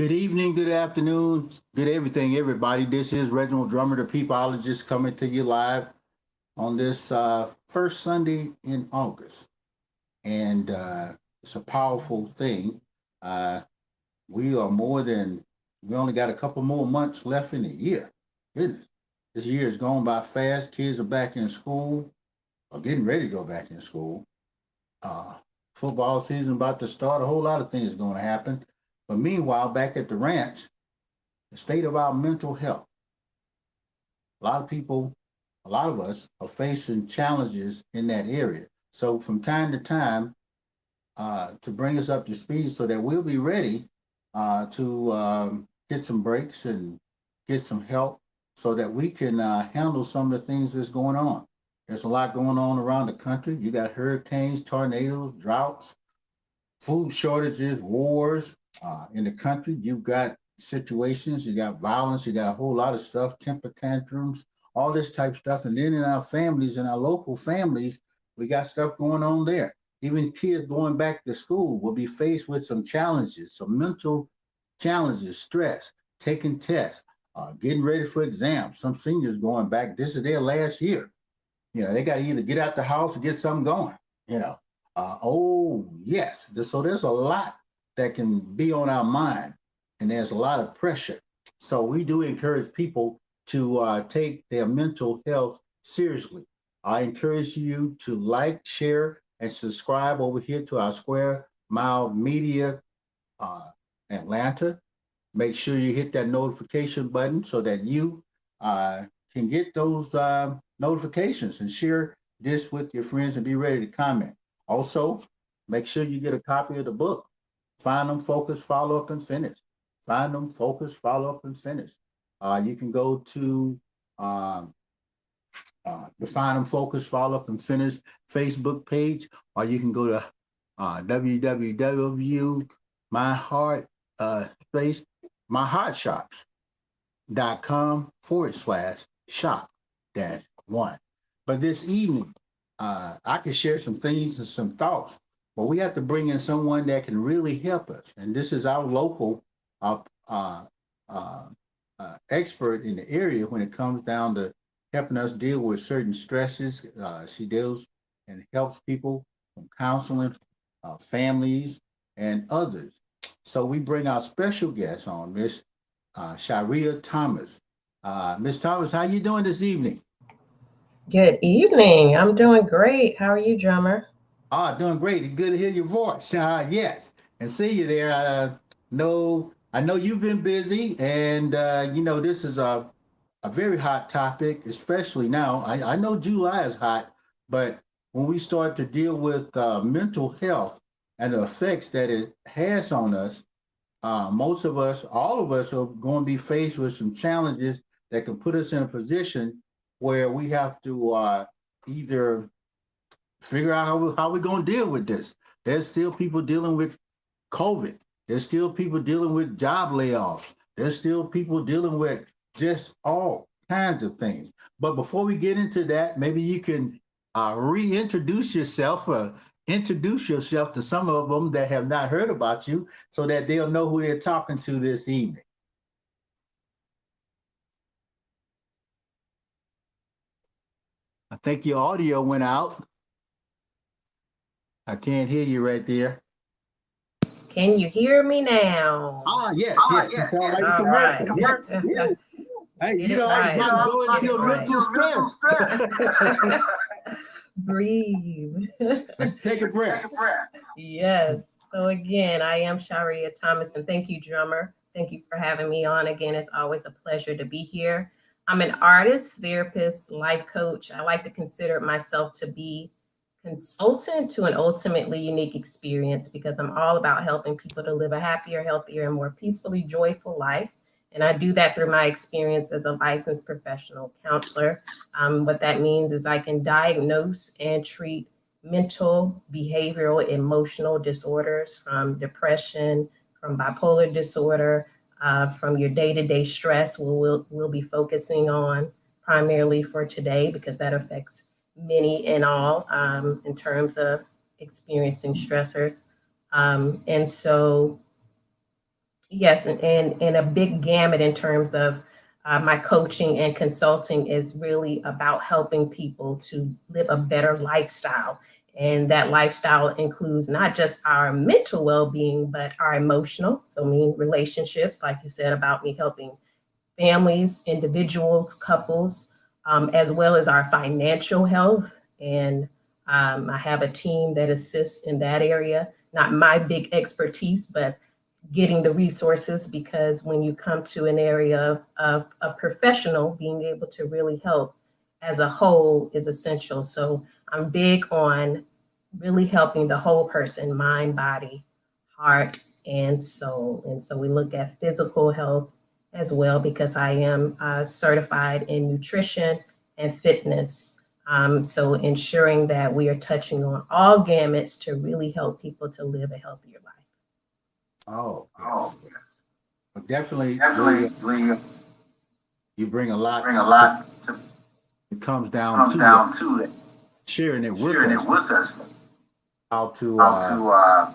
Good evening, good afternoon, good everything, everybody. This is Reginal Drummer, the Peopleologist, coming to you live on this first Sunday in August. And it's a powerful thing. Uh, we are we only got a couple more months left in the year. Goodness, this year is going by fast. Kids are back in school or getting ready to go back in school. Uh, Football season about to start. A whole lot of things going to happen. But meanwhile, back at the ranch, the state of our mental health. A lot of people, a lot of us are facing challenges in that area. So from time to time, to bring us up to speed so that we'll be ready to get some breaks and get some help so that we can handle some of the things that's going on. There's a lot going on around the country. You got hurricanes, tornadoes, droughts, food shortages, wars in the country. You've got situations, you got violence, you got a whole lot of stuff, temper tantrums, all this type of stuff. And then in our families, in our local families, we got stuff going on there. Even kids going back to school will be faced with some challenges, some mental challenges, stress, taking tests, getting ready for exams. Some seniors going back, this is their last year. They got to either get out the house or get something going, you know. Oh, yes. So there's a lot that can be on our mind, and there's a lot of pressure. So we do encourage people to take their mental health seriously. I encourage you to like, share, and subscribe over here to our Square Mile Media Atlanta. Make sure you hit that notification button so that you can get those notifications and share this with your friends and be ready to comment. Also, make sure you get a copy of the book, Find Them, Focus, Follow Up, and Finish. Find Them, Focus, Follow Up, and Finish. You can go to the Find Them, Focus, Follow Up, and Finish Facebook page, or you can go to myheartshops.com/shop-1. But this evening, I can share some things and some thoughts, but we have to bring in someone that can really help us. And this is our local uh, uh, uh, expert in the area when it comes down to helping us deal with certain stresses. She deals and helps people from counseling, families, and others. So we bring our special guest on, Miss Sha'ria Thomas. Miss Thomas, how you doing this evening? Good evening. I'm doing great. How are you, drummer? Doing great. Good to hear your voice. Yes, and see you there. I know you've been busy, and this is a very hot topic, especially now. I know July is hot, but when we start to deal with mental health and the effects that it has on us, most of us, all of us, are going to be faced with some challenges that can put us in a position where we have to either figure out how we're going to deal with this. There's still people dealing with COVID. There's still people dealing with job layoffs. There's still people dealing with just all kinds of things. But before we get into that, maybe you can reintroduce yourself or introduce yourself to some of them that have not heard about you so that they'll know who they're talking to this evening. I think your audio went out. I can't hear you right there. Can you hear me now? Yes, yes. You sound like All a right. American. Yes, yes. Hey, Get you it know, I was right. about to go Get into it a right. mental stress. Breathe. Take a breath. Yes. So again, I am Sha'ria Thomas, and thank you, drummer. Thank you for having me on again. It's always a pleasure to be here. I'm an artist, therapist, life coach. I like to consider myself to be consultant to an ultimately unique experience because I'm all about helping people to live a happier, healthier, and more peacefully joyful life. And I do that through my experience as a licensed professional counselor. What that means is I can diagnose and treat mental, behavioral, emotional disorders from depression, from bipolar disorder, from your day-to-day stress. We'll be focusing on primarily for today because that affects many and all in terms of experiencing stressors. And so, Yes, and a big gamut in terms of my coaching and consulting is really about helping people to live a better lifestyle. And that lifestyle includes not just our mental well-being, but our emotional. So, meaning relationships, like you said, about me helping families, individuals, couples, as well as our financial health. And I have a team that assists in that area. Not my big expertise, but getting the resources, because when you come to an area of a professional, being able to really help as a whole is essential. So I'm big on really helping the whole person, mind, body, heart, and soul. And so we look at physical health as well, because I am certified in nutrition and fitness. So ensuring that we are touching on all gamuts to really help people to live a healthier life. Oh, Oh, yes. But definitely, definitely, you bring a bring lot a to, lot to it comes down comes to that, down to that. sharing it with Sharing it us, with us. how to How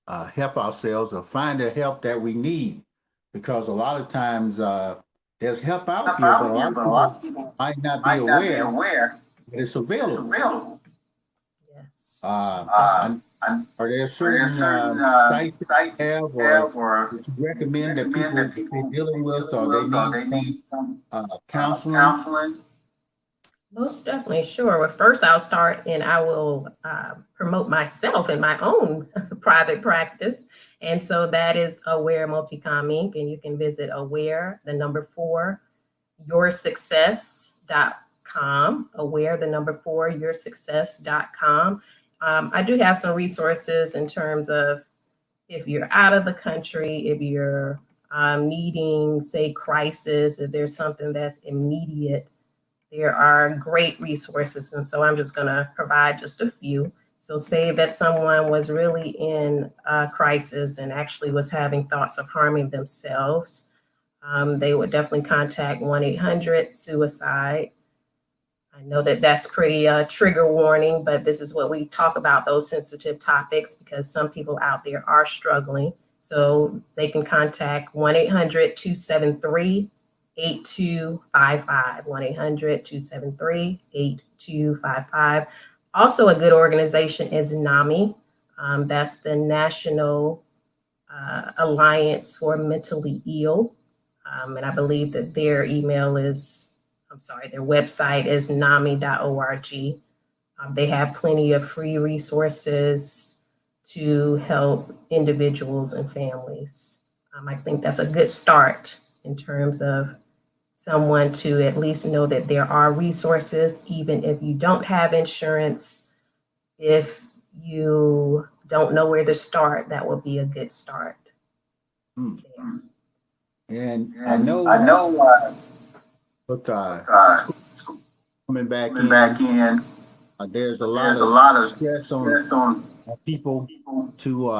to help ourselves or find the help that we need. Because a lot of times there's help out help here, but out a here, lot of but a lot people of people might not be might not be aware aware that it's that it's available. available. Yes. Uh, and Are there are there certain certain sites that sites you that have you or have or that you that you recommend that recommend people, that if they're people dealing are with dealing or they with or need they some need some counseling? counseling? Most definitely, sure. Well, first I'll start and I will promote myself in my own private practice. And so that is Aware Multicom Inc. And you can visit Aware, the number 4, yoursuccess.com. Aware, the number 4, yoursuccess.com. I do have some resources in terms of if you're out of the country, if you're needing, say, crisis, if there's something that's immediate, there are great resources. And so I'm just going to provide just a few. So say that someone was really in a crisis and actually was having thoughts of harming themselves. They would definitely contact 1-800-SUICIDE. I know that that's pretty trigger warning, but this is what we talk about, those sensitive topics, because some people out there are struggling. So they can contact 1-800-273-8255, 1-800-273-8255. Also, a good organization is NAMI. That's the National Alliance for Mentally Ill. And I believe that their email is, I'm sorry, their website is nami.org. They have plenty of free resources to help individuals and families. I think that's a good start in terms of someone to at least know that there are resources, even if you don't have insurance. If you don't know where to start, that will be a good start. Hmm. There. And I And know I know with school school coming back coming back in, in, there's a lot there's a of lot of stress on stress on people people to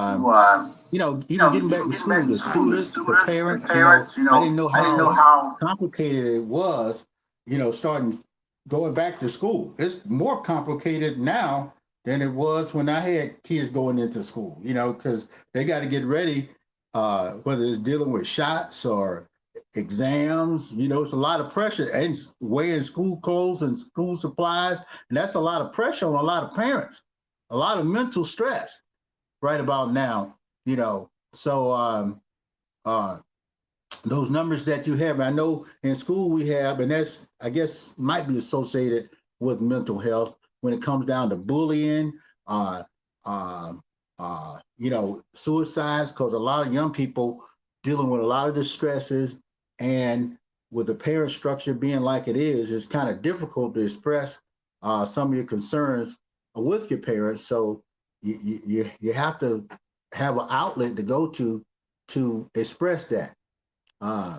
to even getting back to getting back school, to the school, the students, the students, the parents. parents. I didn't know I didn't know how how complicated it was, starting going back to school. It's more complicated now than it was when I had kids going into school, because they got to get ready, whether it's dealing with shots or exams, it's a lot of pressure and wearing school clothes and school supplies. And that's a lot of pressure on a lot of parents, a lot of mental stress right about now, So uh, those numbers that you have, I know in school we have, and that's, I guess, might be associated with mental health when it comes down to bullying, uh, uh, suicides, because a lot of young people dealing with a lot of the stresses, and with the parent structure being like it is, it's kind of difficult to express some of your concerns with your parents. So you have to have an outlet to go to express that. Uh,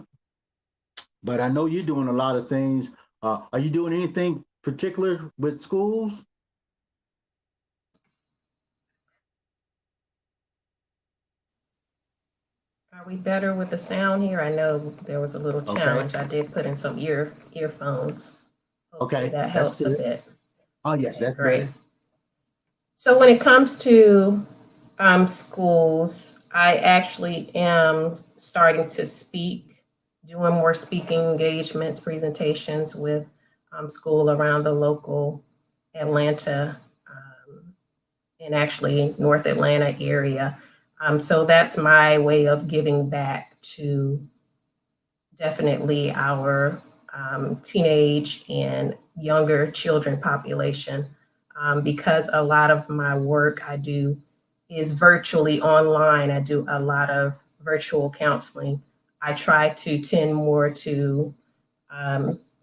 but I know you're doing a lot of things. Are you doing anything particular with schools? Are we better with the sound here? I know there was a little Okay. challenge. I did put in some earphones. Hopefully Okay. that That's helps a good. bit. Oh, yes, Okay, that's great. better. So when it comes to schools, I actually am starting to speak, doing more speaking engagements, presentations with school around the local Atlanta and actually North Atlanta area. So that's my way of giving back to definitely our teenage and younger children population, because a lot of my work I do is virtually online. I do a lot of virtual counseling. I try to tend more to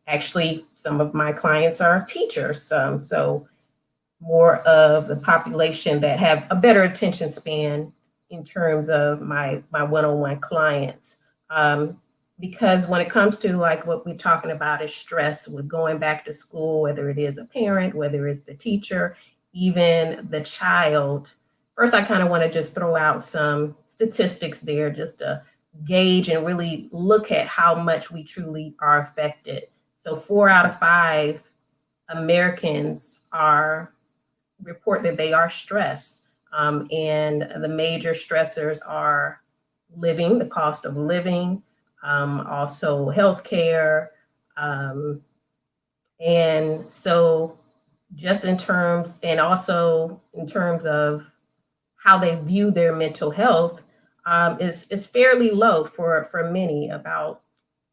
actually, some of my clients are teachers, so more of the population that have a better attention span in terms of my one-on-one clients. Because when it comes to like what we're talking about is stress with going back to school, whether it is a parent, whether it's the teacher, even the child. First, I kind of want to just throw out some statistics there just to gauge and really look at how much we truly are affected. So 4 out of 5 Americans are report that they are stressed. And the major stressors are living, the cost of living, also healthcare. And so just in terms, and also in terms of how they view their mental health, is fairly low for many. About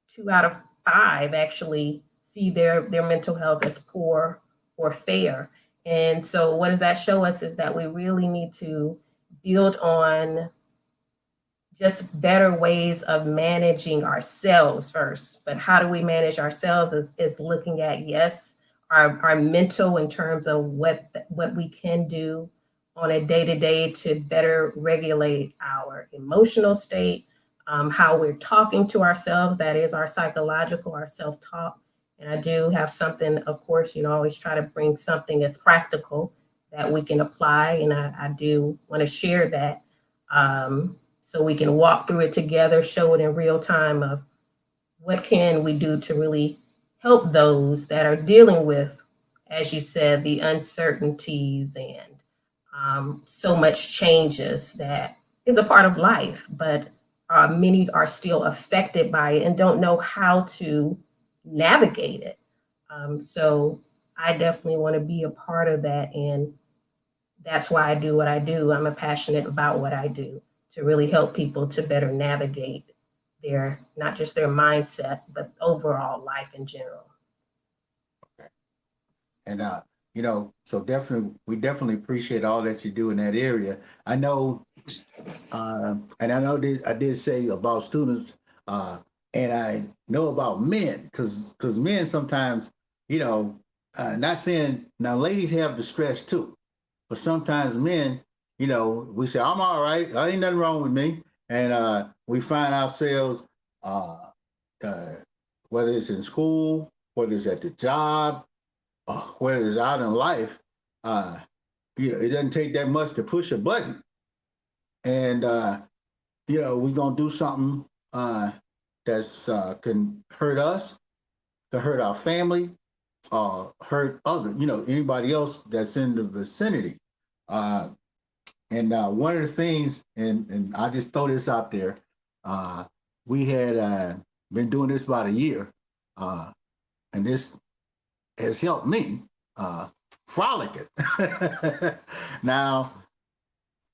2 out of 5 actually see their mental health as poor or fair. And so what does that show us is that we really need to build on just better ways of managing ourselves first. But how do we manage ourselves is looking at, yes, our mental in terms of what we can do on a day-to-day to better regulate our emotional state, how we're talking to ourselves, that is our psychological, our self-talk. And I do have something, of course, always try to bring something that's practical that we can apply. And I do want to share that, so we can walk through it together, show it in real time of what can we do to really help those that are dealing with, as you said, the uncertainties and so much changes that is a part of life, but many are still affected by it and don't know how to navigate it. So I definitely want to be a part of that. And that's why I do what I do. I'm passionate about what I do to really help people to better navigate their, not just their mindset, but overall life in general. And so definitely, we definitely appreciate all that you do in that area. I know, and I know that I did say about students, and I know about men, because men sometimes, not saying now ladies have the stress too, but sometimes men, we say I'm all right, there ain't nothing wrong with me, and we find ourselves, uh, uh, whether it's in school, whether it's at the job, whether it's out in life, uh, it doesn't take that much to push a button, and we're gonna do something that's can hurt us, to hurt our family, hurt other, anybody else that's in the vicinity. Uh, and one of the things, and I just throw this out there, we had been doing this about a year, and this has helped me frolicking. Now,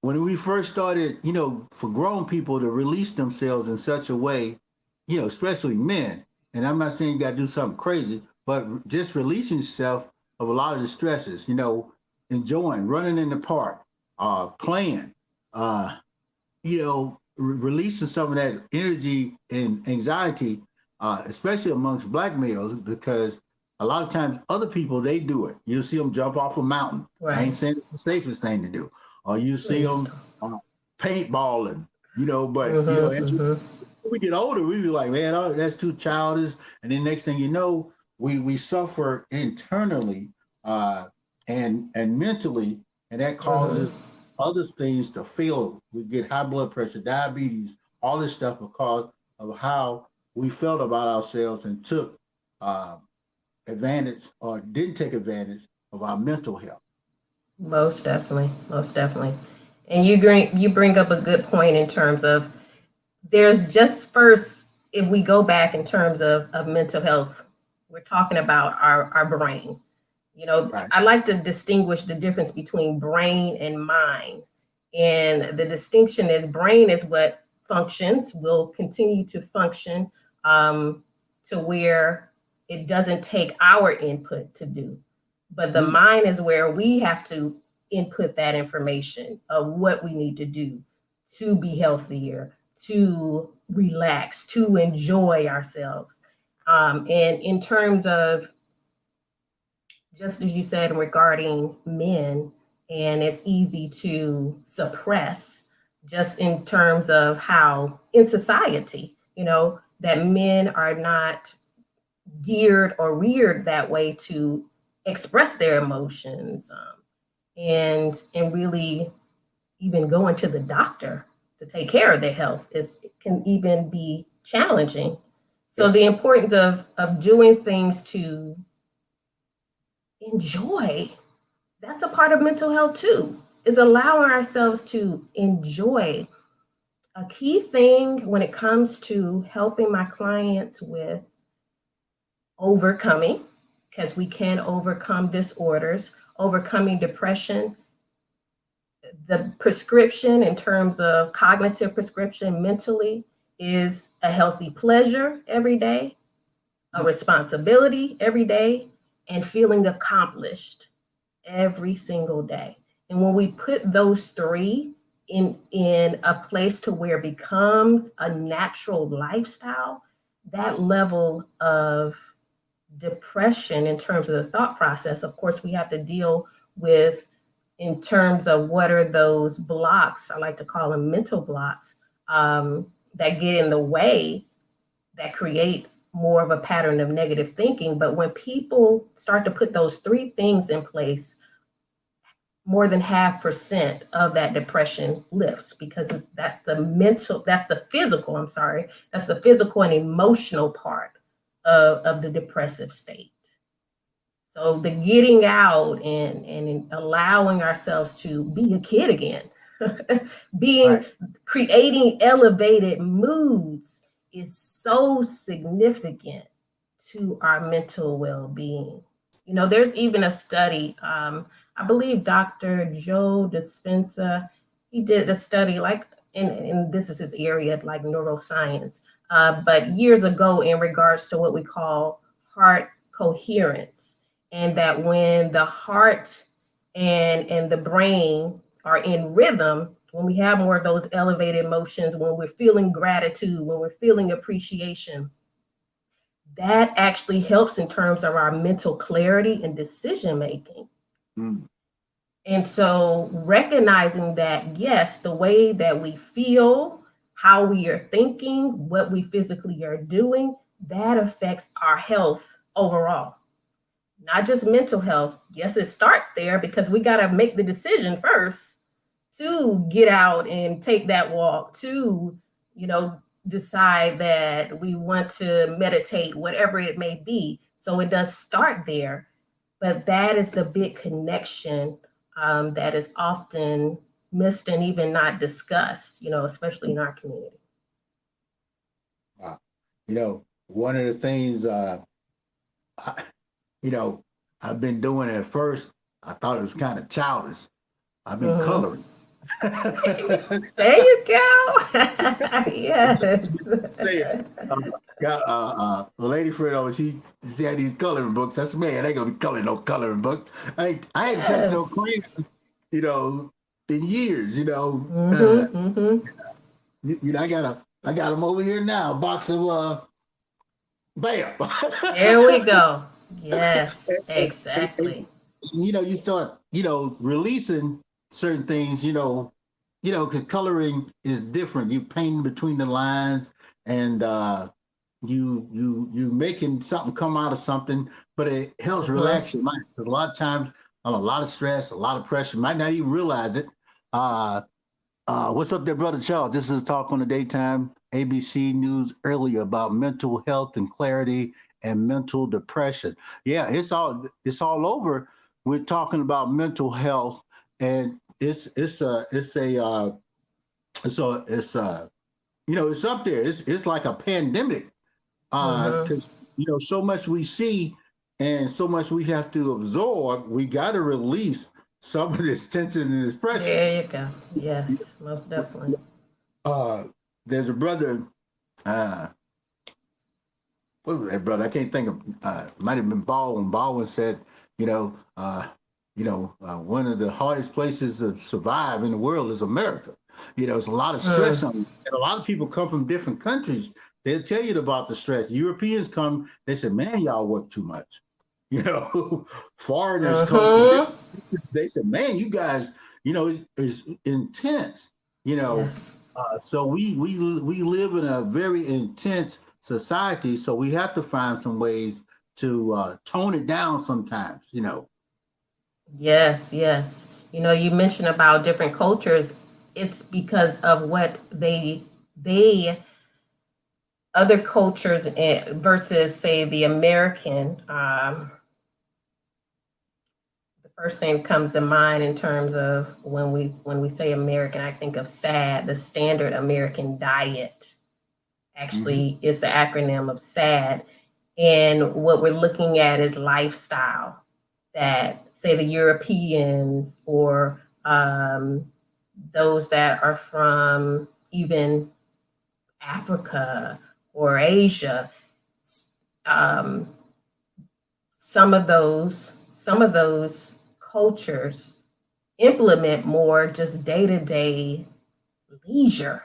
when we first started, for grown people to release themselves in such a way, especially men, and I'm not saying you got to do something crazy, but just releasing yourself of a lot of the stresses, enjoying, running in the park, playing, releasing some of that energy and anxiety, especially amongst black males, because a lot of times other people, they do it. You'll see them jump off a mountain. Right. I ain't saying it's the safest thing to do. Or you see them paintballing, but as we get older, we be like, man, oh, that's too childish. And then next thing you know, we suffer internally and mentally, and that causes other things to fail. We get high blood pressure, diabetes, all this stuff because of how we felt about ourselves and took advantage or didn't take advantage of our mental health. Most definitely, most definitely. And you bring up a good point in terms of there's just first, if we go back in terms of mental health, we're talking about our brain. You know, Right. I like to distinguish the difference between brain and mind. And the distinction is brain is what functions, will continue to function to where it doesn't take our input to do. But the mind is where we have to input that information of what we need to do to be healthier, to relax, to enjoy ourselves. And in terms of, just as you said, regarding men, and it's easy to suppress just in terms of how in society, you know, that men are not geared or reared that way to express their emotions, and really even going to the doctor to take care of their health can even be challenging. So the importance of doing things to enjoy, that's a part of mental health too, is allowing ourselves to enjoy. A key thing when it comes to helping my clients with overcoming, because we can overcome disorders, overcoming depression, the prescription in terms of cognitive prescription mentally is a healthy pleasure every day, a responsibility every day, and feeling accomplished every single day. And when we put those three in a place to where it becomes a natural lifestyle, that level of depression in terms of the thought process, of course, we have to deal with in terms of what are those blocks, I like to call them mental blocks, that get in the way, that create more of a pattern of negative thinking. But when people start to put those three things in place, more than 0.5% of that depression lifts, because that's the physical and emotional part of the depressive state. So the getting out and allowing ourselves to be a kid again, creating elevated moods is so significant to our mental well-being. You know, there's even a study, I believe Dr. Joe Dispenza, he did a study like, and this is his area, like neuroscience, but years ago in regards to what we call heart coherence. And that when the heart and the brain are in rhythm, when we have more of those elevated emotions, when we're feeling gratitude, when we're feeling appreciation, that actually helps in terms of our mental clarity and decision making. And so recognizing that, yes, the way that we feel, how we are thinking, what we physically are doing, that affects our health overall. Not just mental health. Yes, it starts there because we got to make the decision first to get out and take that walk, to, you know, decide that we want to meditate, whatever it may be. So it does start there. But that is the big connection that is often missed and even not discussed, you know, especially in our community. Wow. You know, one of the things, I've been doing at first, I thought it was kind of childish. I've been coloring. There you go. Yes. Got a lady friend over, she had these coloring books. I said, man, I ain't gonna be coloring no coloring books. I hadn't touched no crayons, in years, I got them over here now, a box of bam. There we go. Yes, exactly. You start, releasing certain things, because coloring is different. You painting between the lines, and you making something come out of something, but it helps relax your mind. Because a lot of times, a lot of stress, a lot of pressure, might not even realize it. What's up there, Brother Charles? This is Talk on the Daytime, ABC News earlier about mental health and clarity and mental depression. Yeah, it's all over. We're talking about mental health, and it's up there. It's like a pandemic Mm-hmm. because so much we see and so much we have to absorb. We got to release some of this tension and this pressure. There you go. Yes, most definitely. Uh, there's a brother. Uh, what was that brother? I can't think of. Might have been Baldwin. Baldwin said, you know, uh, one of the hardest places to survive in the world is America. There's a lot of stress Mm. on you. And a lot of people come from different countries. They'll tell you about the stress. Europeans come, they say, man, y'all work too much. Foreigners come from Mm-hmm. different places. They say, man, you guys, it's intense. You know, Yes. so we live in a very intense society. So we have to find some ways to tone it down sometimes. Yes, yes. You mentioned about different cultures. It's because of what they other cultures versus say the American. The first thing that comes to mind in terms of when we say American, I think of SAD, the standard American diet. Hmm. Actually, is the acronym of SAD, and what we're looking at is lifestyle that say the Europeans or those that are from even Africa or Asia, um, some of those cultures implement more just day-to-day leisure,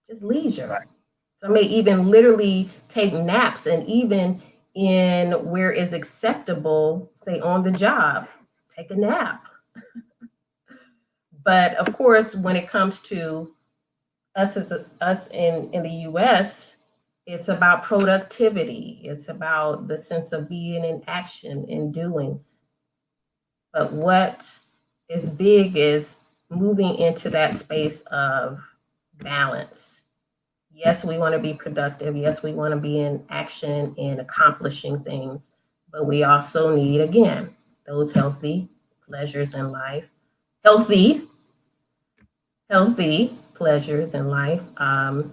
just leisure. Right. Some may even literally take naps, and even in where is acceptable, say on the job, take a nap. But of course, when it comes to us in the US, it's about productivity. It's about the sense of being in action and doing. But what is big is moving into that space of balance. Yes, we want to be productive. Yes, we want to be in action and accomplishing things. But we also need, again, those healthy pleasures in life, healthy, healthy pleasures in life, and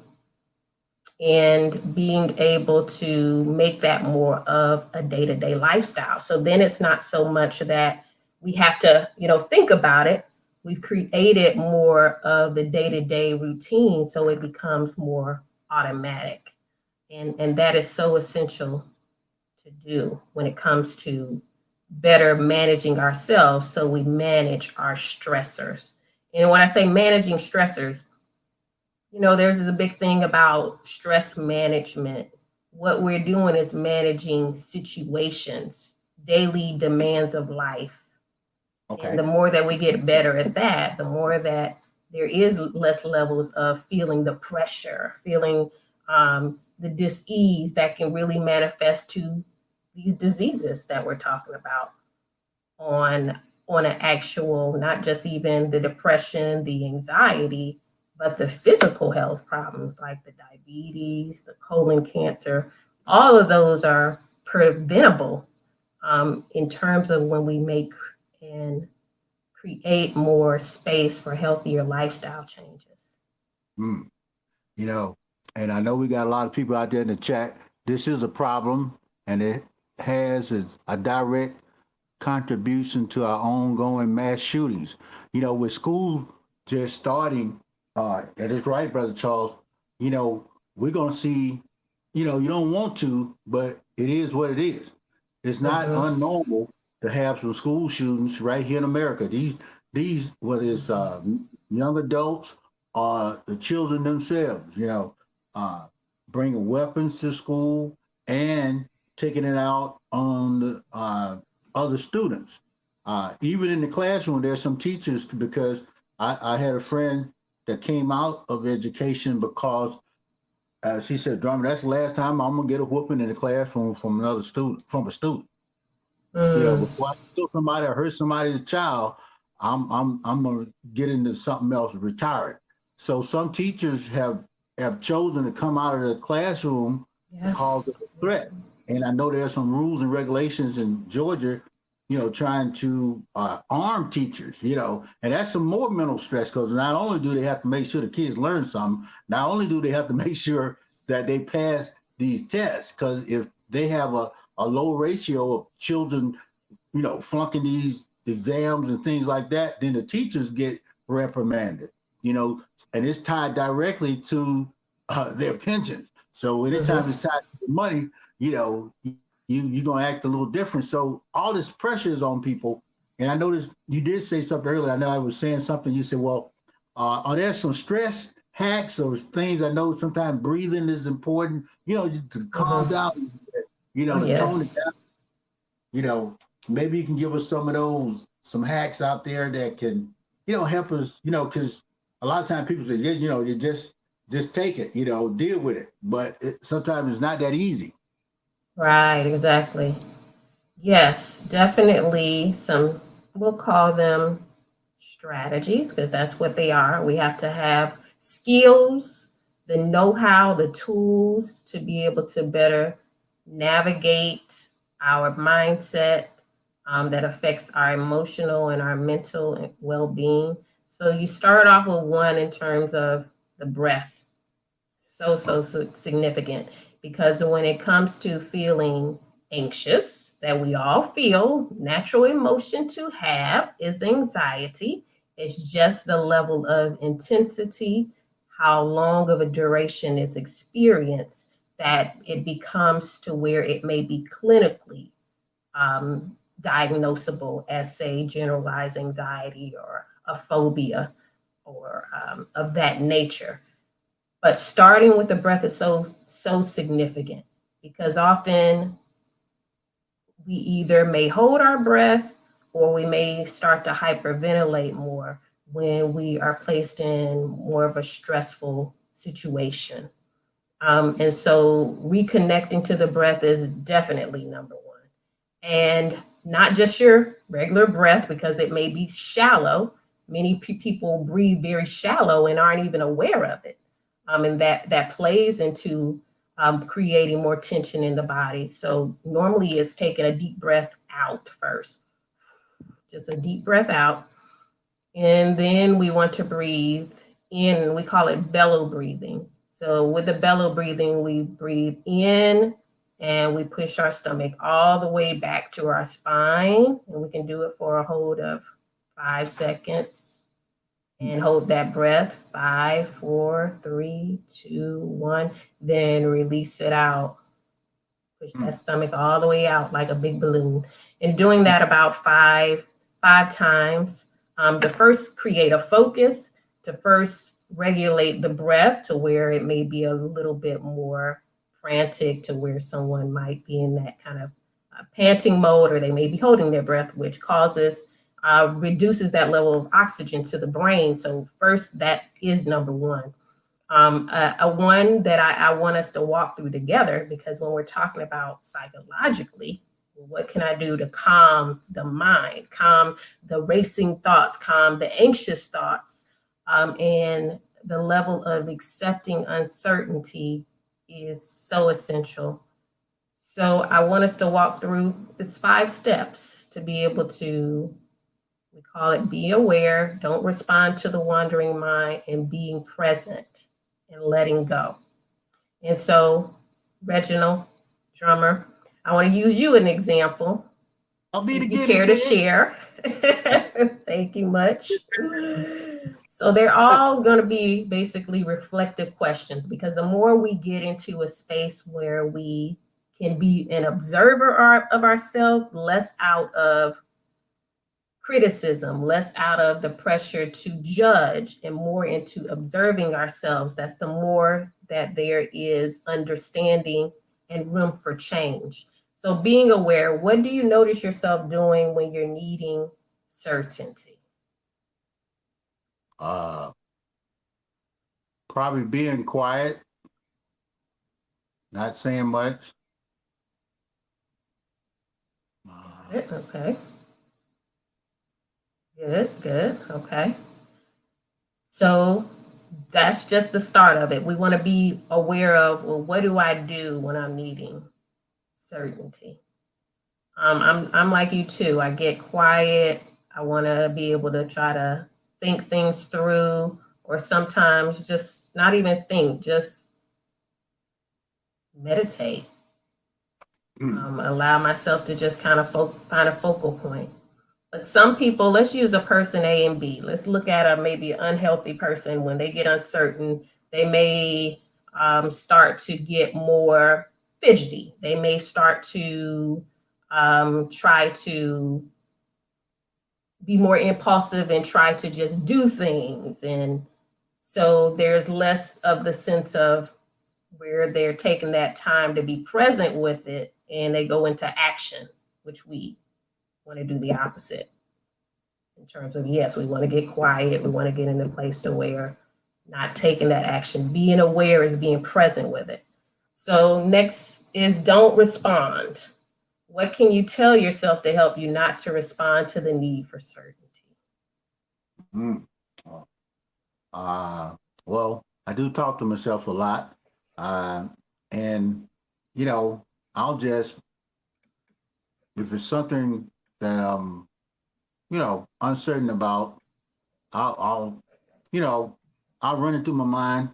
being able to make that more of a day-to-day lifestyle. So then it's not so much that we have to, think about it. We've created more of the day-to-day routine so it becomes more automatic. And that is so essential to do when it comes to better managing ourselves so we manage our stressors. And when I say managing stressors, there's a big thing about stress management. What we're doing is managing situations, daily demands of life. And Okay. the more that we get better at that, the more that there is less levels of feeling the pressure, feeling the dis-ease that can really manifest to these diseases that we're talking about on an actual, not just even the depression, the anxiety, but the physical health problems like the diabetes, the colon cancer. All of those are preventable in terms of when we make and create more space for healthier lifestyle changes. Mm. You know, and I know we got a lot of people out there in the chat. This is a problem, and it has a direct contribution to our ongoing mass shootings. With school just starting, that is right, Brother Charles. We're going to see, you don't want to, but it is what it is. It's not Mm-hmm. unnormal to have some school shootings right here in America. These, whether it's young adults or the children themselves, uh, bringing weapons to school and taking it out on the other students. Even in the classroom, there's some teachers because I had a friend that came out of education because she said, "Drummer, that's the last time I'm gonna get a whooping in the classroom from another student, from a student. Mm. Before I kill somebody or hurt somebody's child, I'm gonna get into something else, retire it." So some teachers have chosen to come out of the classroom Yeah. because of the threat. And I know there are some rules and regulations in Georgia trying to arm teachers, and that's some more mental stress because not only do they have to make sure the kids learn something, not only do they have to make sure that they pass these tests, because if they have a low ratio of children, flunking these exams and things like that, then the teachers get reprimanded, and it's tied directly to their pensions. So anytime it's tied to the money, you're going to act a little different. So all this pressure is on people. And I noticed you did say something earlier. I know I was saying something. You said, well, are there some stress hacks or things? I know sometimes breathing is important, just to calm down, to tone it down. Maybe you can give us some of those, some hacks out there that can, help us, because a lot of times people say, you just take it, deal with it. But sometimes it's not that easy. Right, exactly. Yes, definitely some, we'll call them strategies because that's what they are. We have to have skills, the know-how, the tools to be able to better navigate our mindset that affects our emotional and our mental well-being. So you start off with one in terms of the breath. So significant because when it comes to feeling anxious, that we all feel, natural emotion to have is anxiety. It's just the level of intensity, how long of a duration is experienced, that it becomes to where it may be clinically diagnosable as, say, generalized anxiety or a phobia or of that nature. But starting with the breath is so significant because often we either may hold our breath or we may start to hyperventilate more when we are placed in more of a stressful situation. And so reconnecting to the breath is definitely number one. And not just your regular breath, because it may be shallow. Many people breathe very shallow and aren't even aware of it. And that plays into creating more tension in the body. So normally it's taking a deep breath out first, just a deep breath out. And then we want to breathe in, we call it bellow breathing. So with the bellow breathing, we breathe in and we push our stomach all the way back to our spine. And we can do it for a hold of 5 seconds. And hold that breath, 5, 4, 3, 2, 1. Then release it out. Push that stomach all the way out like a big balloon. And doing that about five times. To first create a focus, to first regulate the breath to where it may be a little bit more frantic, to where someone might be in that kind of panting mode, or they may be holding their breath, which causes reduces that level of oxygen to the brain. So first, that is number one. A one that I want us to walk through together, because when we're talking about psychologically, what can I do to calm the mind, calm the racing thoughts, calm the anxious thoughts, and the level of accepting uncertainty is so essential. So I want us to walk through it's 5 steps to be able to, we call it be aware, don't respond to the wandering mind, and being present and letting go. And so, Reginald Drummer, I want to use you an example. I'll be the if you care to share. Thank you much. So they're all going to be basically reflective questions, because the more we get into a space where we can be an observer of ourselves, less out of criticism, less out of the pressure to judge, and more into observing ourselves, that's the more that there is understanding and room for change. So being aware, what do you notice yourself doing when you're needing certainty? Probably being quiet, not saying much. Okay. Good. Okay. So that's just the start of it. We want to be aware of, well, what do I do when I'm needing certainty? I'm like you too. I get quiet. I want to be able to try to think things through, or sometimes just not even think, just meditate. Allow myself to just kind of find a focal point. But some people, let's use a person A and B. Let's look at a maybe unhealthy person. When they get uncertain, they may start to get more fidgety. They may start to try to be more impulsive and try to just do things. And so there's less of the sense of where they're taking that time to be present with it, and they go into action, which we want to do the opposite. In terms of, yes, we want to get quiet. We want to get in a place to where not taking that action. Being aware is being present with it. So next is don't respond. What can you tell yourself to help you not to respond to the need for certainty? Well, I do talk to myself a lot. And, you know, I'll just, if it's something that I'm, you know, uncertain about, I'll, you know, I'll run it through my mind.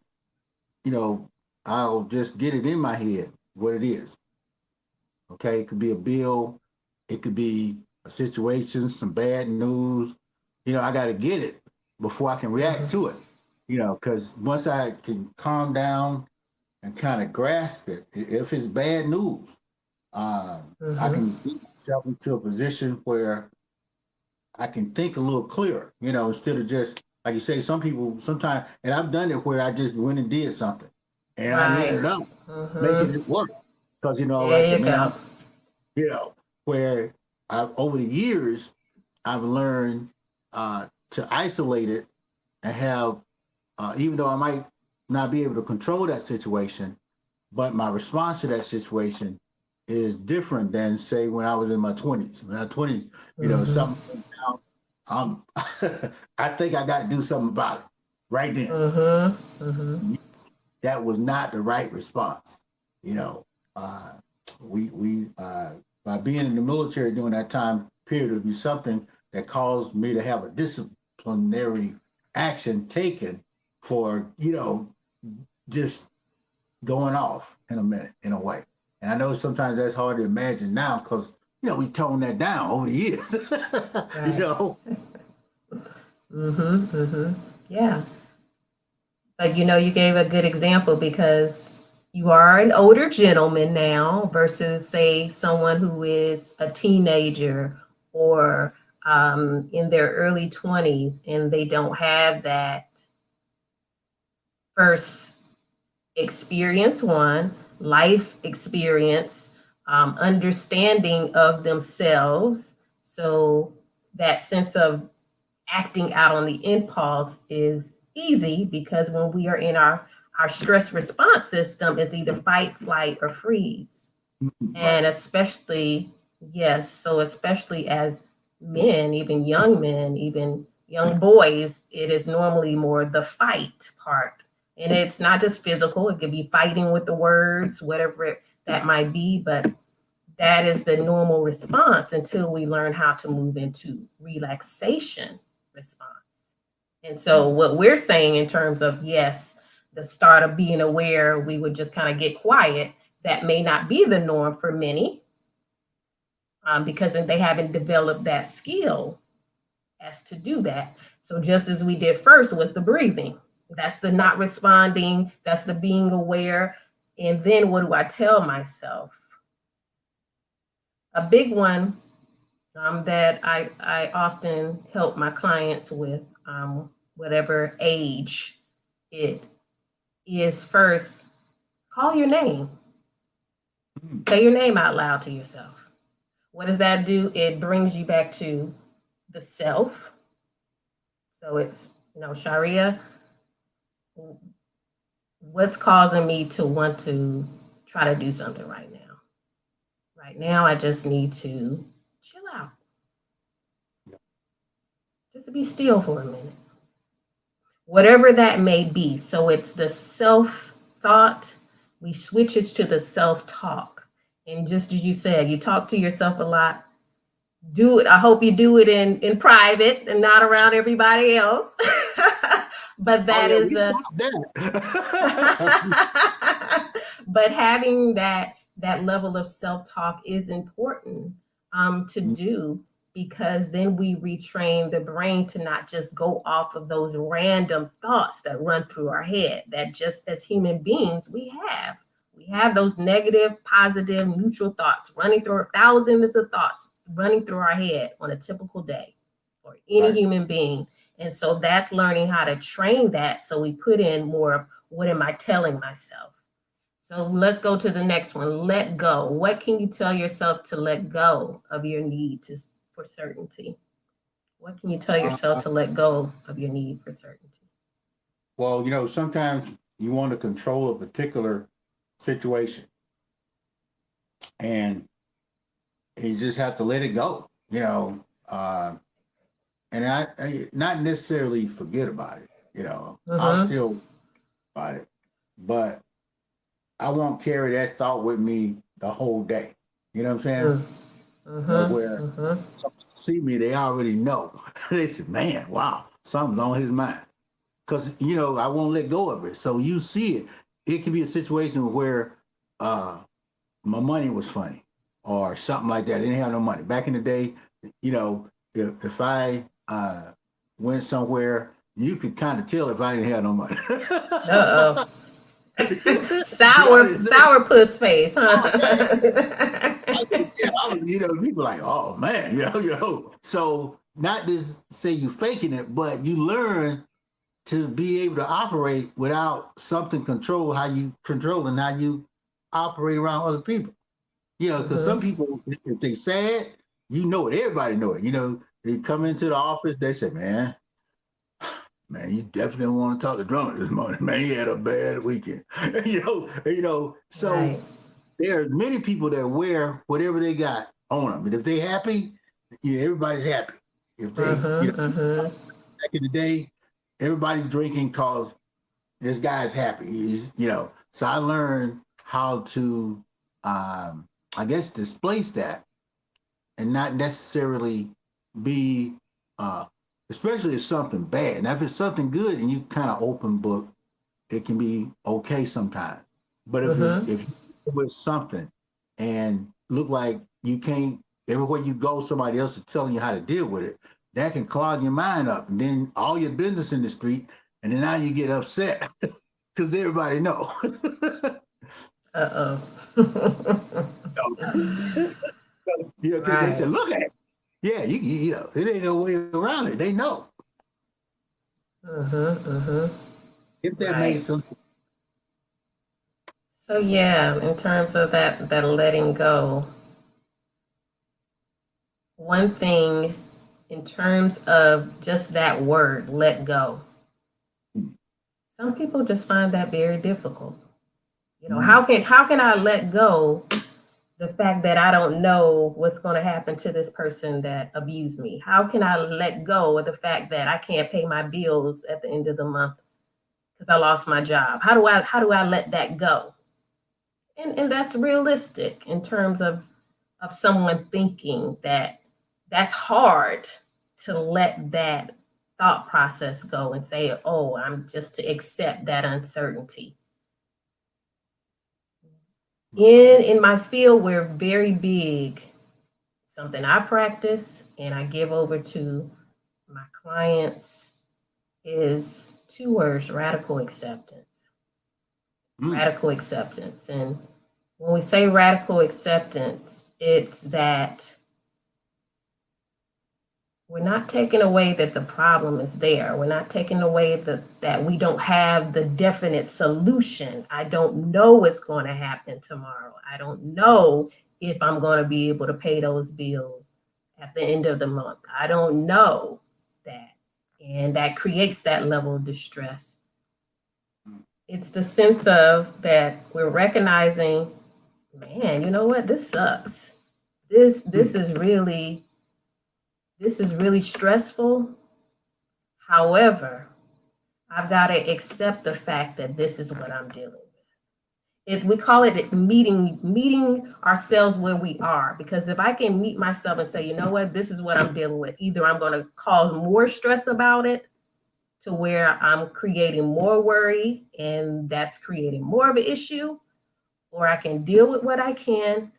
You know, I'll just get it in my head what it is. Okay, it could be a bill, it could be a situation, some bad news. You know, I got to get it before I can react to it. You know, because once I can calm down and kind of grasp it, if it's bad news, I can get myself into a position where I can think a little clearer, you know, instead of just, like you say, some people sometimes, and I've done it where I just went and did something and I ended up making it work. Because, you know, I There said, you man, go. you know, where over the years, I've learned to isolate it and have, even though I might not be able to control that situation, but my response to that situation is different than, say, when I was in my 20s. When I was 20s, you know, something went down, I think I got to do something about it right then. That was not the right response. You know, we by being in the military during that time period, it would be something that caused me to have a disciplinary action taken for, you know, just going off in a minute, in a way. And I know sometimes that's hard to imagine now because, you know, we toned that down over the years, you know. Yeah. But you know, you gave a good example because you are an older gentleman now versus, say, someone who is a teenager or in their early 20s, and they don't have that first experience, one, life experience, understanding of themselves. So that sense of acting out on the impulse is easy because when we are in our stress response system is either fight, flight, or freeze. And especially, yes, so especially as men, even young boys, it is normally more the fight part. And it's not just physical, it could be fighting with the words, whatever that might be, but that is the normal response until we learn how to move into relaxation response. And so what we're saying in terms of, yes, the start of being aware, we would just kind of get quiet. That may not be the norm for many because they haven't developed that skill as to do that. So just as we did first was the breathing. That's the not responding. That's the being aware. And then what do I tell myself? A big one that I often help my clients with, whatever age it is, first, call your name. Say your name out loud to yourself. What does that do? It brings you back to the self. So it's, you know, Sha'ria, what's causing me to want to try to do something right now? Right now, I just need to chill out. Just to be still for a minute. Whatever that may be. So it's the self thought. We switch it to the self talk. And just as you said, you talk to yourself a lot. Do it. I hope you do it in private and not around everybody else. But Oh that yeah, is we a stopped that. but having that level of self-talk is important to do, because then we retrain the brain to not just go off of those random thoughts that run through our head, that just as human beings we have those negative, positive, neutral thoughts running through, thousands of thoughts running through our head on a typical day for any Right. human being. And so that's learning how to train that. So we put in more of, what am I telling myself? So let's go to the next one. Let go. What can you tell yourself to let go of your need for certainty? What can you tell yourself Uh, to let go of your need for certainty? well, sometimes you want to control a particular situation, and you just have to let it go. And I not necessarily forget about it. I'll Mm-hmm. still about it, but I won't carry that thought with me the whole day. You know what I'm saying? Mm-hmm. Where Mm-hmm. some see me, they already know. They say, "Man, wow, something's on his mind." Because I won't let go of it. So you see it. It could be a situation where uh, my money was funny or something like that. I didn't have no money back in the day. If I went somewhere, you could kind of tell if I didn't have no money. Uh-oh. You already know. Sour puss face, Oh man, huh? people like, oh man, So not to say you faking it, but you learn to be able to operate without something controlling how you operate around other people. Because some Mm-hmm. people, if they sad, it, everybody know it. They come into the office, they say, man, you definitely want to talk to Drummer this morning. Man, he had a bad weekend. So Right. there are many people that wear whatever they got on them. And if they happy, everybody's happy. If they, Mm-hmm. Mm-hmm. back in the day, everybody's drinking cause this guy's happy. So I learned how to, I guess, displace that and not necessarily be, uh, especially if something bad. Now, if it's something good and you kind of open book, it can be okay sometimes. But Mm-hmm. if you with something and look like you can't, everywhere you go, somebody else is telling you how to deal with it, that can clog your mind up. And then all your business in the street, and then now you get upset because everybody know. Uh-oh. Because they said, Right. look at it. Yeah, it ain't no way around it. They know. Mm-hmm. Mm-hmm. If that Right. makes sense. So yeah, in terms of that letting go, one thing in terms of just that word, let go, some people just find that very difficult. Mm, How can I let go the fact that I don't know what's going to happen to this person that abused me? How can I let go of the fact that I can't pay my bills at the end of the month because I lost my job? How do I let that go? And that's realistic in terms of someone thinking that that's hard to let that thought process go and say, oh, I'm just to accept that uncertainty. In my field, we're very big. Something I practice and I give over to my clients is two words: radical acceptance. mm, Radical acceptance. And when we say radical acceptance, it's that we're not taking away that the problem is there. We're not taking away that we don't have the definite solution. I don't know what's going to happen tomorrow. I don't know if I'm going to be able to pay those bills at the end of the month. I don't know that. And that creates that level of distress. mm, It's the sense of that we're recognizing, man, you know what? This sucks. This mm. this is really this is really stressful. However, I've got to accept the fact that this is what I'm dealing with. We call it meeting ourselves where we are. Because if I can meet myself and say, you know what, this is what I'm dealing with, either I'm going to cause more stress about it to where I'm creating more worry and that's creating more of an issue, or I can deal with what I can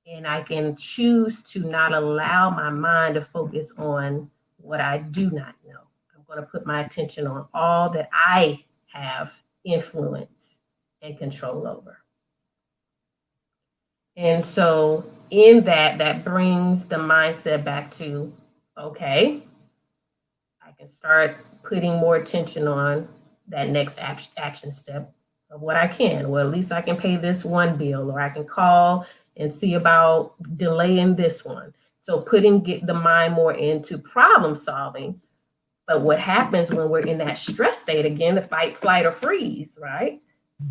and I can choose to not allow my mind to focus on what I do not know. I'm going to put my attention on all that I have influence and control over. And so in that brings the mindset back to, okay, I can start putting more attention on that next action step of what I can. Well, at least I can pay this one bill, or I can call and see about delaying this one. So get the mind more into problem solving. But what happens when we're in that stress state, again, the fight, flight, or freeze, right?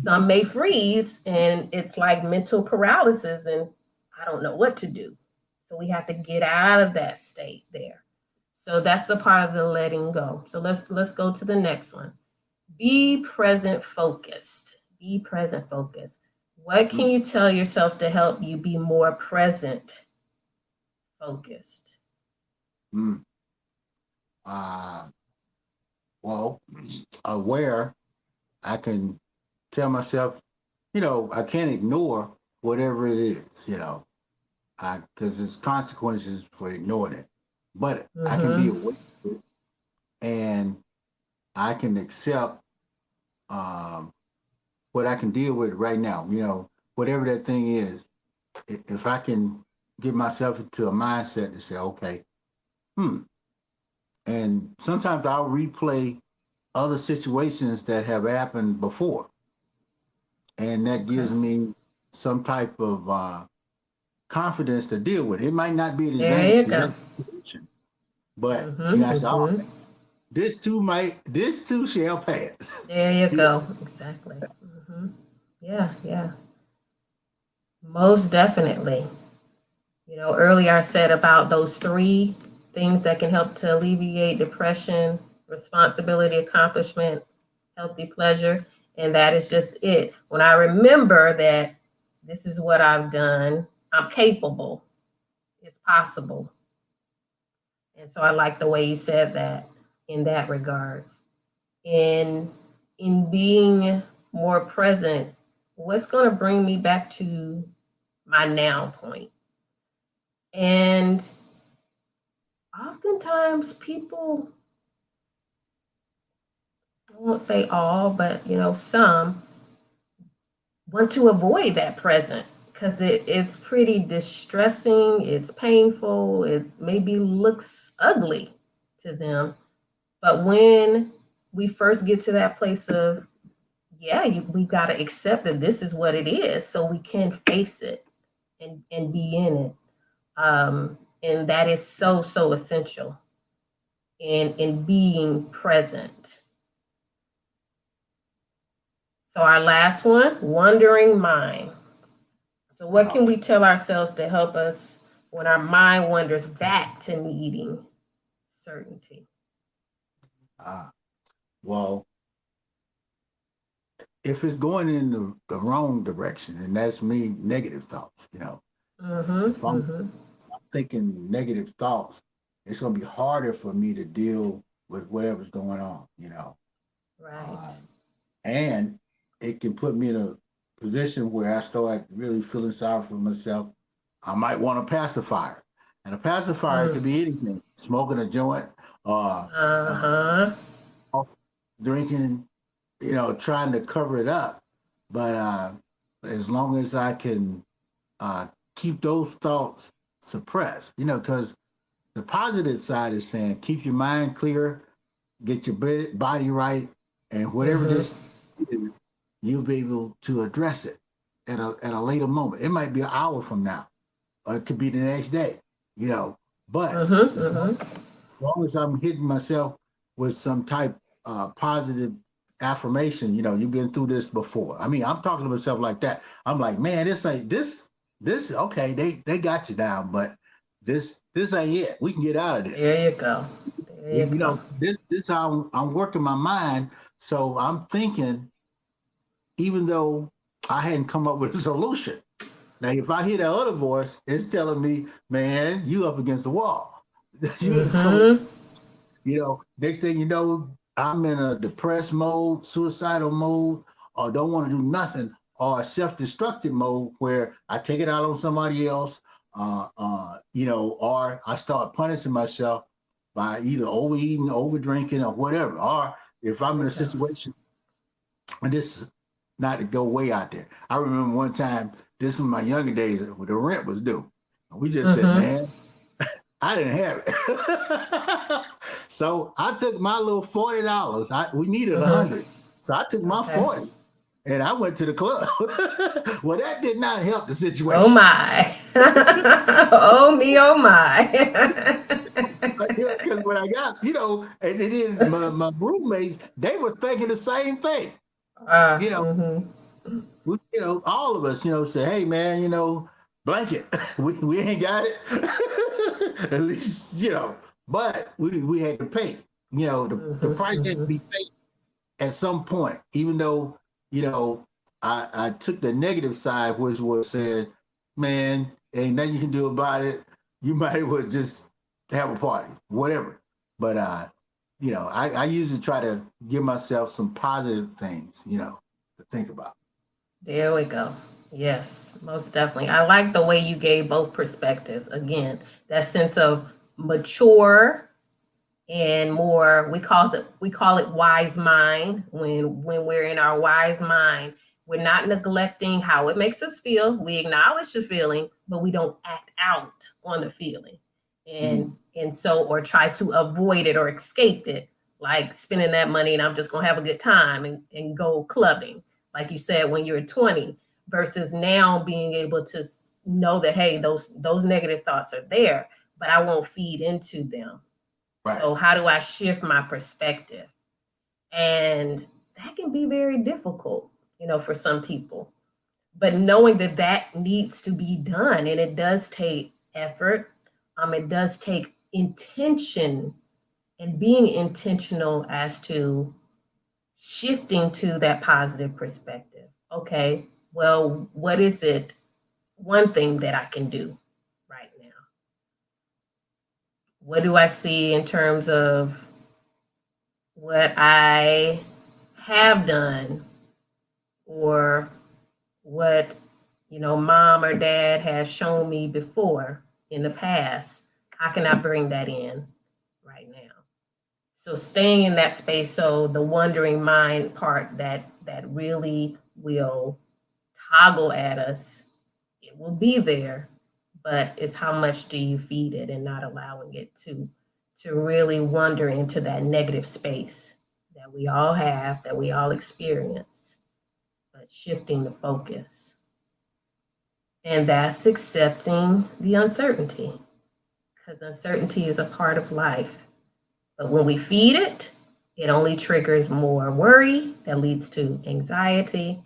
Some may freeze and it's like mental paralysis and I don't know what to do. So we have to get out of that state there. So that's the part of the letting go. So let's go to the next one. Be present focused. Be present focused. What can you tell yourself to help you be more present focused? Well, aware, I can tell myself, I can't ignore whatever it is, because there's consequences for ignoring it. But I can be aware of it, and I can accept what I can deal with right now, whatever that thing is. If I can get myself into a mindset to say, okay, and sometimes I'll replay other situations that have happened before. And that gives me some type of confidence to deal with. It might not be the exact situation, but I say, this too shall pass. There you go. Exactly. Yeah. Most definitely. Earlier I said about those 3 things that can help to alleviate depression: responsibility, accomplishment, healthy pleasure. And that is just it. When I remember that this is what I've done, I'm capable, it's possible. And so I like the way you said that in that regards. In being more present, what's going to bring me back to my now point? And oftentimes people, I won't say all, but some want to avoid that present because it's pretty distressing, it's painful, it maybe looks ugly to them. But when we first get to that place of, we've got to accept that this is what it is so we can face it and be in it. And that is so essential in being present. So our last one, wandering mind. So what can we tell ourselves to help us when our mind wanders back to needing certainty? Well, if it's going in the wrong direction, and that's me, negative thoughts, if I'm thinking negative thoughts, it's going to be harder for me to deal with whatever's going on, Right. And it can put me in a position where I start really feeling sorry for myself. I might want a pacifier. And a pacifier could be anything: smoking a joint, drinking, trying to cover it up. But as long as I can keep those thoughts suppressed, because the positive side is saying keep your mind clear, get your body right, and whatever this is, you'll be able to address it at a later moment. It might be an hour from now, or it could be the next day, But as long as I'm hitting myself with some type of positive affirmation, you've been through this before. I mean, I'm talking to myself like that. I'm like, man, this ain't this. Okay, they got you down, but this ain't it. We can get out of this. There you go. This how I'm working my mind. So I'm thinking, even though I hadn't come up with a solution. Now, if I hear that other voice, it's telling me, man, you up against the wall. Mm-hmm. Next thing you know, I'm in a depressed mode, suicidal mode, or don't want to do nothing, or a self-destructive mode where I take it out on somebody else, or I start punishing myself by either overeating, over drinking, or whatever. Or if I'm in a situation, and this is not to go way out there. I remember one time, this is my younger days, when the rent was due. And we just said, Mm-hmm. man, I didn't have it. So I took my little $40. We needed Mm-hmm. 100. So I took my Okay. 40 and I went to the club. Well, that did not help the Oh situation. my. Oh me, oh my. Because when I got, and then my roommates, they were thinking the same thing. You know, Mm-hmm. all of us, say, hey man, blanket, we ain't got it. At least, but we had to pay. The price had to Mm-hmm. be paid at some point, even though, I took the negative side, which was saying, man, ain't nothing you can do about it. You might as well just have a party, whatever. But I usually try to give myself some positive things, to think about. There we go. Yes, most definitely. I like the way you gave both perspectives. Again, that sense of mature and more, we call it wise mind. When we're in our wise mind, we're not neglecting how it makes us feel. We acknowledge the feeling, but we don't act out on the feeling. Mm-hmm. And so, or try to avoid it or escape it, like spending that money and I'm just gonna have a good time and go clubbing, like you said when you were 20, versus now being able to know that, hey, those negative thoughts are there, but I won't feed into them. Right. So how do I shift my perspective? And that can be very difficult, for some people. But knowing that that needs to be done, and it does take effort, it does take intention and being intentional as to shifting to that positive perspective. Okay, well, what is it? One thing that I can do right now. What do I see in terms of what I have done or what mom or dad has shown me before in the past? How can I bring that in right now? So staying in that space, so the wandering mind part that really will toggle at us, it will be there, but it's how much do you feed it and not allowing it to really wander into that negative space that we all have, that we all experience, but shifting the focus. And that's accepting the uncertainty, because uncertainty is a part of life. But when we feed it, it only triggers more worry that leads to anxiety.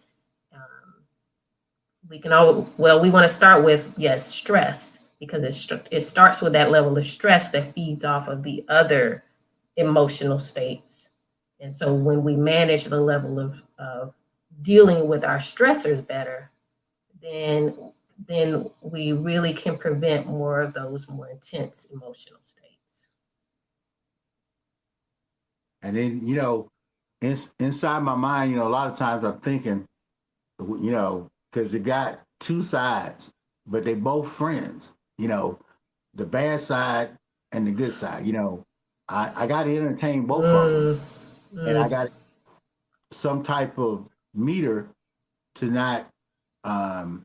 We can we want to start with, yes, stress, because it starts with that level of stress that feeds off of the other emotional states. And so when we manage the level of dealing with our stressors better, then we really can prevent more of those more intense emotional states. And then, inside my mind, a lot of times I'm thinking, because it got two sides, but they both friends, the bad side and the good side. I got to entertain both of them, Mm, and I mm, got some type of meter to not. Um,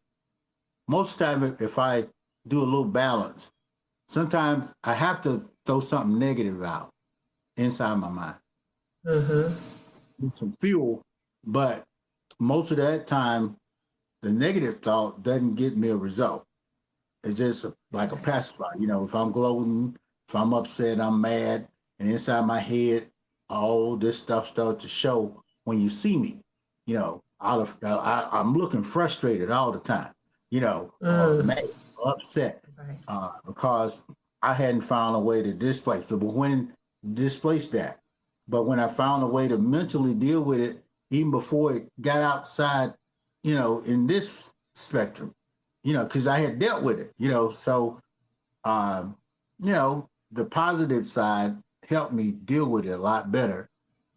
Most of the time, if I do a little balance, sometimes I have to throw something negative out inside my mind, mm-hmm. some fuel, but most of that time, the negative thought doesn't get me a result. It's just like a Right. pacifier. If I'm gloating, if I'm upset, I'm mad, and inside my head, all this stuff starts to show when you see me. I'm looking frustrated all the time. Or Mm, mad, upset, right. because I hadn't found a way to displace it. But when displace that, but when I found a way to mentally deal with it, even before it got outside, in this spectrum, because I had dealt with it, so, um, the positive side helped me deal with it a lot better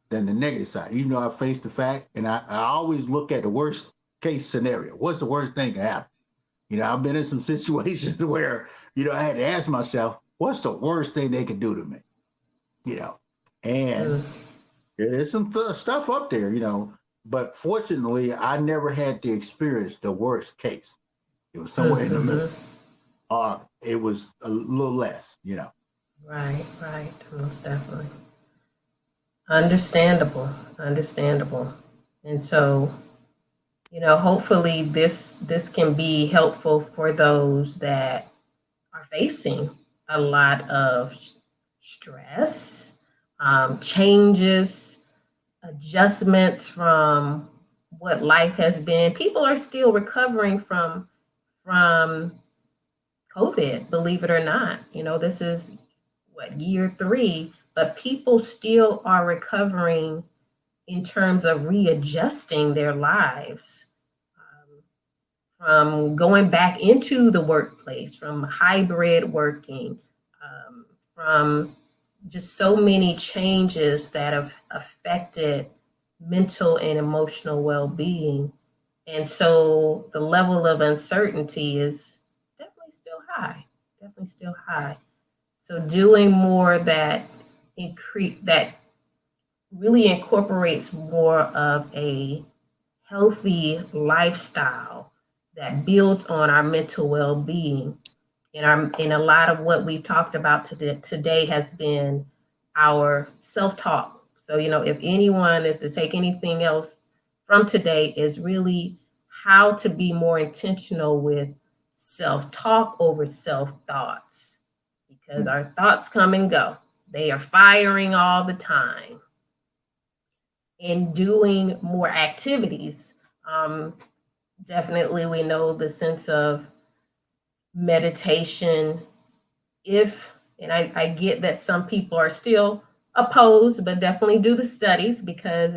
than the negative side. Even though I faced the fact, and I always look at the worst case scenario. What's the worst thing that happen? I've been in some situations where, I had to ask myself, what's the worst thing they could do to me? And there's some stuff up there, but fortunately, I never had to experience the worst case. It was somewhere in the middle. It was a little less. Right, most definitely. Understandable. And so, hopefully this can be helpful for those that are facing a lot of stress, changes, adjustments from what life has been. People are still recovering from COVID, believe it or not. This is year 3, but people still are recovering in terms of readjusting their lives, from going back into the workplace, from hybrid working, from just so many changes that have affected mental and emotional well-being. And so the level of uncertainty is definitely still high. So doing more that really incorporates more of a healthy lifestyle that builds on our mental well-being. And a lot of what we've talked about today has been our self-talk. So, if anyone is to take anything else from today, is really how to be more intentional with self-talk over self-thoughts, because our thoughts come and go. They are firing all the time. And doing more activities. Definitely, we know the sense of meditation. And I get that some people are still opposed, but definitely do the studies, because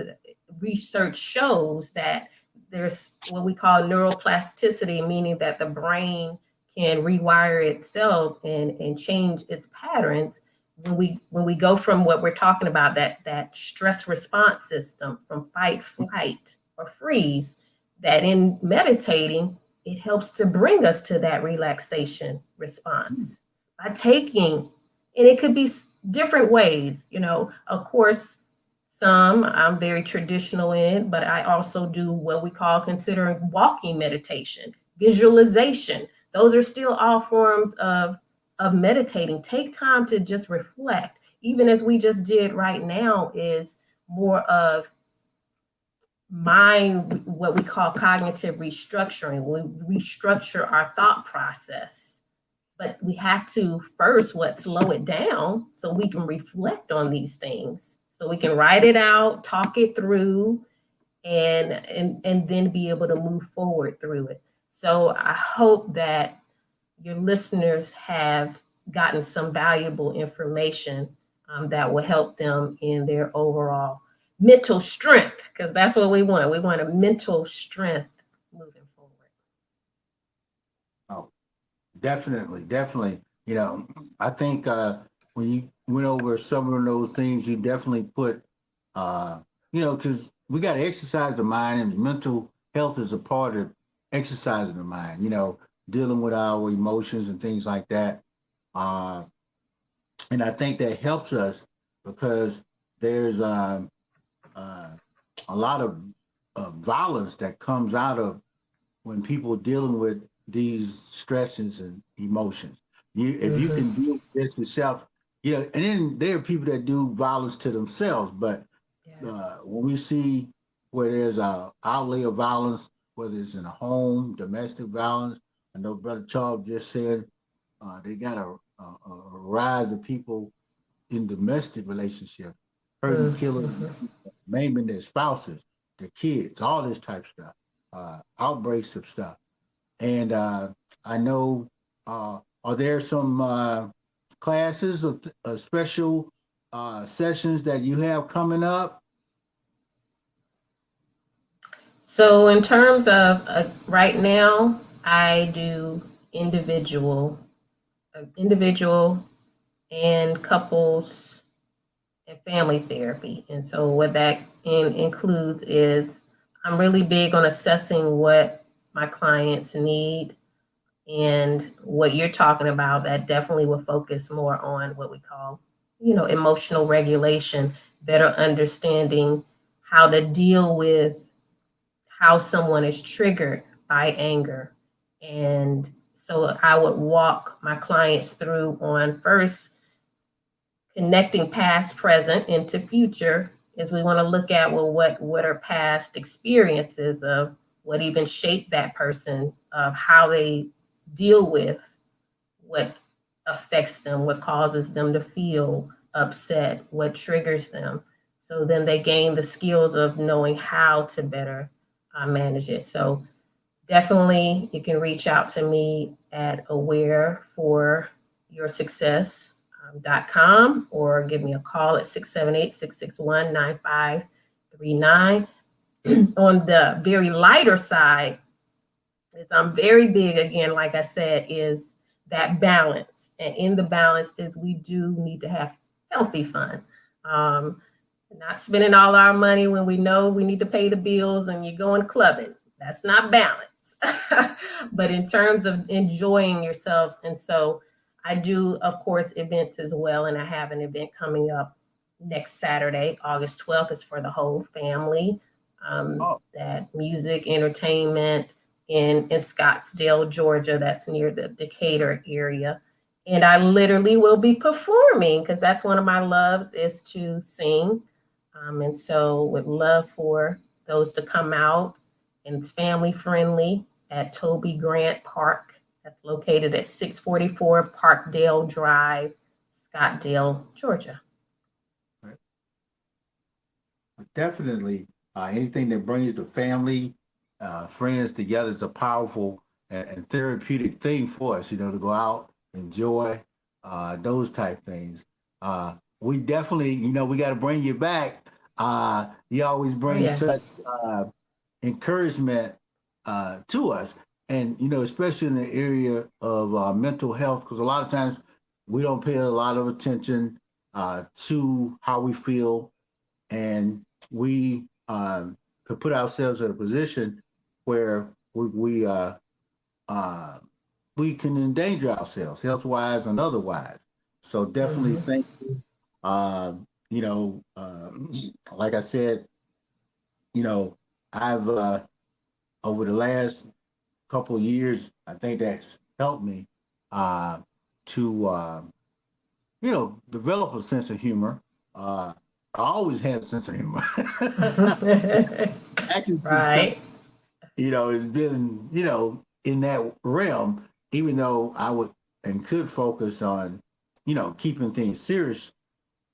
research shows that there's what we call neuroplasticity, meaning that the brain can rewire itself and change its patterns when we go from what we're talking about, that stress response system, from fight, flight, or freeze, that in meditating, it helps to bring us to that relaxation response by taking, and it could be different ways, of course. I'm very traditional in it, but I also do what we call considering walking meditation, visualization. Those are still all forms of meditating. Take time to just reflect, even as we just did right now, is more of mind, what we call cognitive restructuring. We restructure our thought process, but we have to first slow it down so we can reflect on these things, so we can write it out, talk it through, and then be able to move forward through it. So I hope that your listeners have gotten some valuable information that will help them in their overall mental strength, because that's what we want. We want a mental strength moving forward. Oh, definitely. I think when you went over some of those things, you definitely put, because we got to exercise the mind, and mental health is a part of exercising the mind, dealing with our emotions and things like that. And I think that helps us because there's a lot of violence that comes out of when people are dealing with these stresses and emotions. If you can deal with this yourself, and then there are people that do violence to themselves. But when we see where there's a outlay of violence, whether it's in a home, domestic violence, I know Brother Charles just said they got a rise of people in domestic relationships, hurting, killing, maiming their spouses, their kids, all this type of stuff, outbreaks of stuff. And I know, are there some classes of special sessions that you have coming up? So in terms of right now, I do individual, individual and couples and family therapy. And so what that includes is I'm really big on assessing what my clients need, and what you're talking about, that definitely will focus more on what we call, emotional regulation, better understanding how to deal with how someone is triggered by anger. And so I would walk my clients through on first connecting past, present into future, is we want to look at, well, what are past experiences of what even shaped that person, of how they deal with what affects them, what causes them to feel upset, what triggers them. So then they gain the skills of knowing how to better manage it. So definitely you can reach out to me at awareforyoursuccess.com, or give me a call at 678-661-9539. On the very lighter side, is I'm very big, again, like I said, is that balance. And in the balance is we do need to have healthy fun. Um, Not spending all our money when we know we need to pay the bills and you're going clubbing. That's not balance. But in terms of enjoying yourself. And so I do, of course, events as well. And I have an event coming up next Saturday, August 12th. It's for the whole family. That music, entertainment in Scottsdale, Georgia. That's near the Decatur area. And I literally will be performing, because that's one of my loves, is to sing. And so would love for those to come out. And it's family friendly at Toby Grant Park. That's located at 644 Parkdale Drive, Scottsdale, Georgia. Right. Definitely, anything that brings the family, friends together is a powerful and therapeutic thing for us, to go out, enjoy, those type things. We definitely, we got to bring you back. You always bring such encouragement to us, and especially in the area of mental health, because a lot of times we don't pay a lot of attention to how we feel, and we could put ourselves in a position where we can endanger ourselves, health wise and otherwise. So definitely thank you. Like I said, I've over the last couple of years, I think that's helped me to develop a sense of humor. I always had a sense of humor. Actually, Right. it's been, in that realm, even though I would and could focus on, keeping things serious.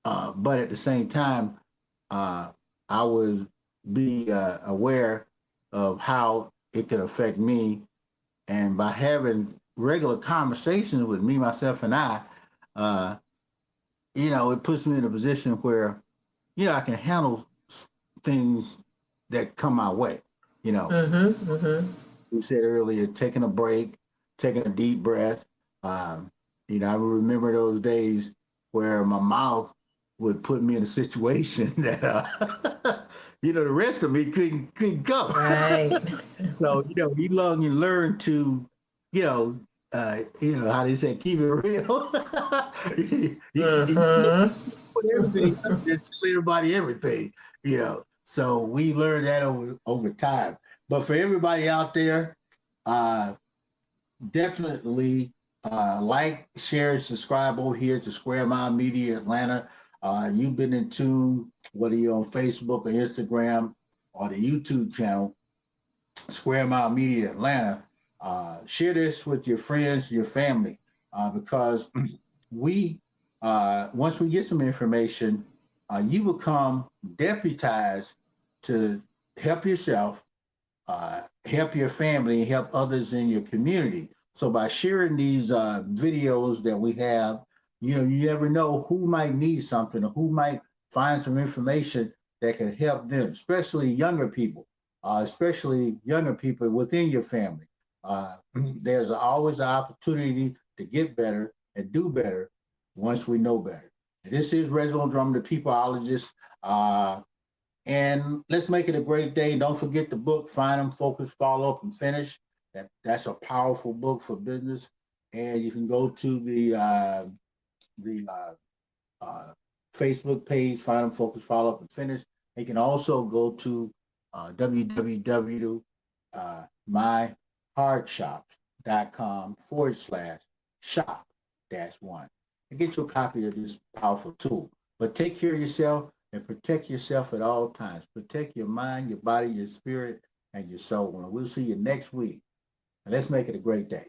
But at the same time, I would be aware of how it could affect me. And by having regular conversations with me, myself, and I, it puts me in a position where, I can handle things that come my way. We said earlier, taking a break, taking a deep breath. I remember those days where my mouth would put me in a situation that, the rest of me couldn't go. Right. So, you learn to, how they say, keep it real. You put everything and tell everybody everything, So we learned that over time. But for everybody out there, definitely like, share, subscribe over here to Square Mile Media Atlanta. You've been in tune, whether you're on Facebook or Instagram or the YouTube channel, Square Mile Media Atlanta. Share this with your friends, your family, because we, once we get some information, you become deputized to help yourself, help your family, help others in your community. So by sharing these videos that we have, you never know who might need something or who might find some information that can help them, especially younger people. especially younger people within your family. There's always an opportunity to get better and do better once we know better. This is Reginal Drummer, the peopleologist. And let's make it a great day. Don't forget the book, Find Them, Focus, Follow Up, and Finish. That's a powerful book for business. And you can go to the Facebook page, Find Them, Focus, Follow Up, and Finish. You can also go to www.myhardshops.com/shop-1 and get you a copy of this powerful tool. But take care of yourself and protect yourself at all times. Protect your mind, your body, your spirit, and your soul. And we'll see you next week. And let's make it a great day.